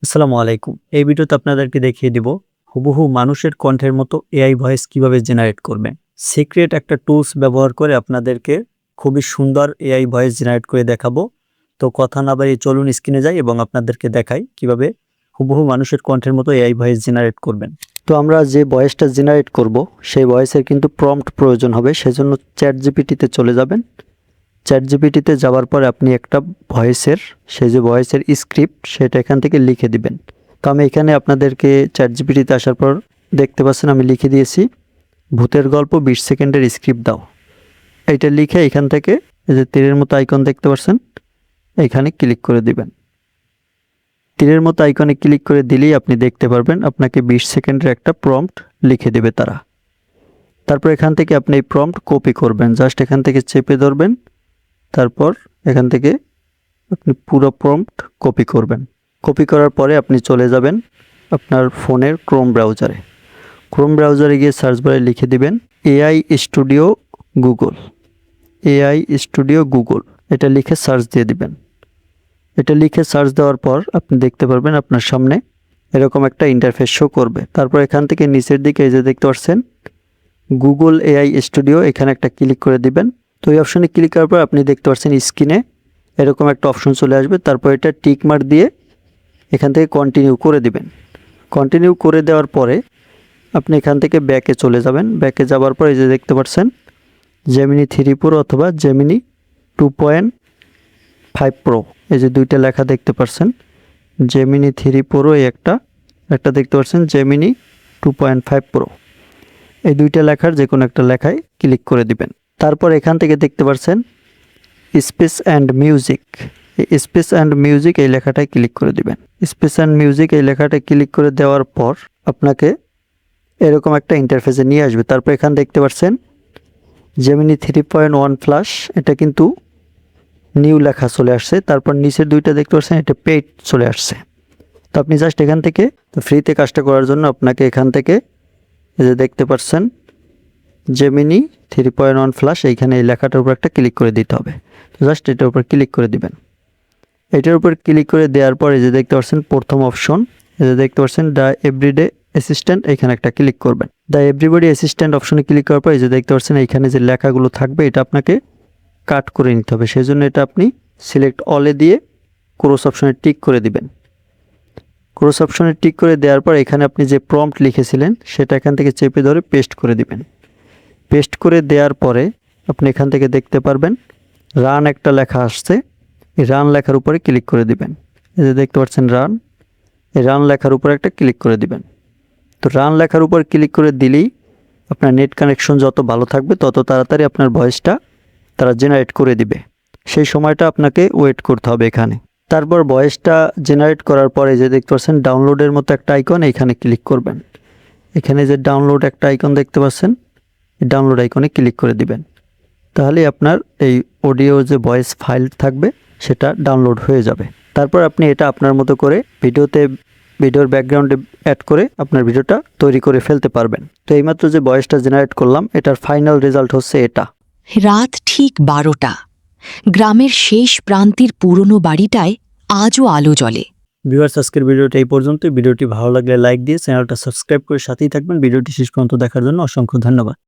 আসসালামু আলাইকুম। এই ভিডিওতে আপনাদেরকে দেখিয়ে দিব হুবহু মানুষের কণ্ঠের মতো এআই ভয়েস কিভাবে জেনারেট করবেন। সিক্রেট একটা টুলস ব্যবহার করে আপনাদেরকে খুবই সুন্দর এআই ভয়েস জেনারেট করে দেখাবো। তো কথা না বাড়িয়ে চলুন স্ক্রিনে যাই এবং আপনাদেরকে দেখাই কিভাবে হুবহু মানুষের কণ্ঠের মতো এআই ভয়েস জেনারেট করবেন। তো আমরা যে ভয়েসটা জেনারেট করব সেই ভয়েসের কিন্তু প্রম্পট প্রয়োজন হবে, সেজন্য চ্যাটজিপিটিতে চলে যাবেন। চ্যাটজিপিটিতে যাওয়ার পর আপনি একটা সেই যে ভয়েসের স্ক্রিপ্ট সেটা এখান থেকে লিখে দিবেন। তো আমি এখানে আপনাদেরকে চ্যাটজিপিটিতে আসার পর দেখতে পাচ্ছেন আমি লিখে দিয়েছি ভূতের গল্প 20 সেকেন্ডের স্ক্রিপ্ট দাও। এইটা লিখে এখান থেকে এই যে তীরের মতো আইকন দেখতে পাচ্ছেন এইখানে ক্লিক করে দিবেন। তীরের মতো আইকনে ক্লিক করে দিলেই আপনি দেখতে পারবেন আপনাকে 20 সেকেন্ডের একটা প্রম্পট লিখে দেবে তারা। তারপর এখান থেকে আপনি এই প্রম্পট কপি করবেন, জাস্ট এখান থেকে চেপে ধরবেন, তারপর এখান থেকে আপনি পুরো প্রম্পট কপি করবেন। কপি করার পরে আপনি চলে যাবেন আপনার ফোনের ক্রোম ব্রাউজারে। ক্রোম ব্রাউজারে গিয়ে সার্চ বারে লিখে দিবেন AI studio Google. AI studio Google এটা লিখে সার্চ দিয়ে দিবেন। এটা লিখে সার্চ দেওয়ার পর আপনি দেখতে পারবেন আপনার সামনে এরকম একটা ইন্টারফেস শো করবে। তারপর এখান থেকে নিচের দিকে এই যে দেখতে পাচ্ছেন গুগল এআই স্টুডিও, এখানে একটা ক্লিক করে দিবেন। তো এই অপশনে ক্লিক করার পর আপনি দেখতে পাচ্ছেন স্ক্রিনে এরকম একটা অপশন চলে আসবে। তারপর এটা টিক মার্ক দিয়ে এখান থেকে কন্টিনিউ করে দিবেন। কন্টিনিউ করে দেওয়ার পরে আপনি এখান থেকে ব্যাকে চলে যাবেন। ব্যাকে যাওয়ার পর এই যে দেখতে পাচ্ছেন জেমিনি 3 প্রো অথবা জেমিনি 2.5 প্রো, এই যে দুইটা লেখা দেখতে পাচ্ছেন জেমিনি 3 প্রো একটা দেখতে পাচ্ছেন জেমিনি 2.5 প্রো। এই দুইটা লেখার যে কোনো একটা লেখায় ক্লিক করে দিবেন। তারপর এখান থেকে দেখতে পাচ্ছেন space and music, space and music এই লেখাটায় ক্লিক করে দিবেন। স্পেস অ্যান্ড মিউজিক এই লেখাটায় ক্লিক করে দেওয়ার পর আপনাকে এরকম একটা ইন্টারফেসে নিয়ে আসবে। তারপর এখানে দেখতে পাচ্ছেন জেমিনি 3.1 প্লাস, এটা কিন্তু নিউ লেখা চলে আসছে। তারপর নিচের দুইটা দেখতে পাচ্ছেন এটা পেইড চলে আসছে। তো আপনি জাস্ট এখান থেকে ফ্রিতে কাজটা করার জন্য আপনাকে এখান থেকে এই যে দেখতে পাচ্ছেন জেমিনি 3.1 প্লাস এইখানে এই লেখাটার উপর একটা ক্লিক করে দিতে হবে। তো জাস্ট এটার উপর ক্লিক করে দিবেন। এটার উপর ক্লিক করে দেওয়ার পর এই যে দেখতে পাচ্ছেন প্রথম অপশন, এই যে দেখতে পাচ্ছেন দ্য এভরিডে অ্যাসিস্ট্যান্ট, এখানে একটা ক্লিক করবেন। দ্য এভরিবডি অ্যাসিস্ট্যান্ট অপশনে ক্লিক করার পর এই যে দেখতে পাচ্ছেন এইখানে যে লেখাগুলো থাকবে এটা আপনাকে কাট করে নিতে হবে। সেই জন্য এটা আপনি সিলেক্ট অলে দিয়ে ক্রস অপশনে টিক করে দিবেন। ক্রস অপশনে টিক করে দেওয়ার পর এখানে আপনি যে প্রম্পট লিখেছিলেন সেটা এখান থেকে চেপে ধরে পেস্ট করে দিবেন। পেস্ট করে দেওয়ার পরে আপনি এখান থেকে দেখতে পারবেন রান একটা লেখা আসছে, এই রান লেখার উপরে ক্লিক করে দিবেন। এই যে দেখতে পাচ্ছেন রান, এই রান লেখার উপরে একটা ক্লিক করে দিবেন। তো রান লেখার উপর ক্লিক করে দিলেই আপনার নেট কানেকশন যত ভালো থাকবে তত তাড়াতাড়ি আপনার ভয়েসটা তারা জেনারেট করে দিবে। সেই সময়টা আপনাকে ওয়েট করতে হবে এখানে। তারপর ভয়েসটা জেনারেট করার পরে যে দেখতে পাচ্ছেন ডাউনলোডের মতো একটা আইকন, এখানে ক্লিক করবেন। এখানে যে ডাউনলোড একটা আইকন দেখতে পাচ্ছেন ডাউনলোড আইকনে ক্লিক করে দিবেন। তাহলে আপনার এই অডিও যে ভয়েস ফাইল থাকবে সেটা ডাউনলোড হয়ে যাবে। তারপর আপনি এটা আপনার মতো করে ভিডিওর ব্যাকগ্রাউন্ডে অ্যাড করে আপনার ভিডিওটা তৈরি করে ফেলতে পারবেন। তো এইমাত্র যে ভয়েসটা জেনারেট করলাম এটার ফাইনাল রেজাল্ট হচ্ছে এটা। রাত ঠিক 12টা। গ্রামের শেষ প্রান্তির পুরনো বাড়িটায় আজও আলো জ্বলে। ভিউয়ার্স, আজকের ভিডিওটা এই পর্যন্ত। ভিডিওটি ভালো লাগলে লাইক দিয়ে চ্যানেলটা সাবস্ক্রাইব করে সাথেই থাকবেন। ভিডিওটি শেষ পর্যন্ত দেখার জন্য অসংখ্য ধন্যবাদ।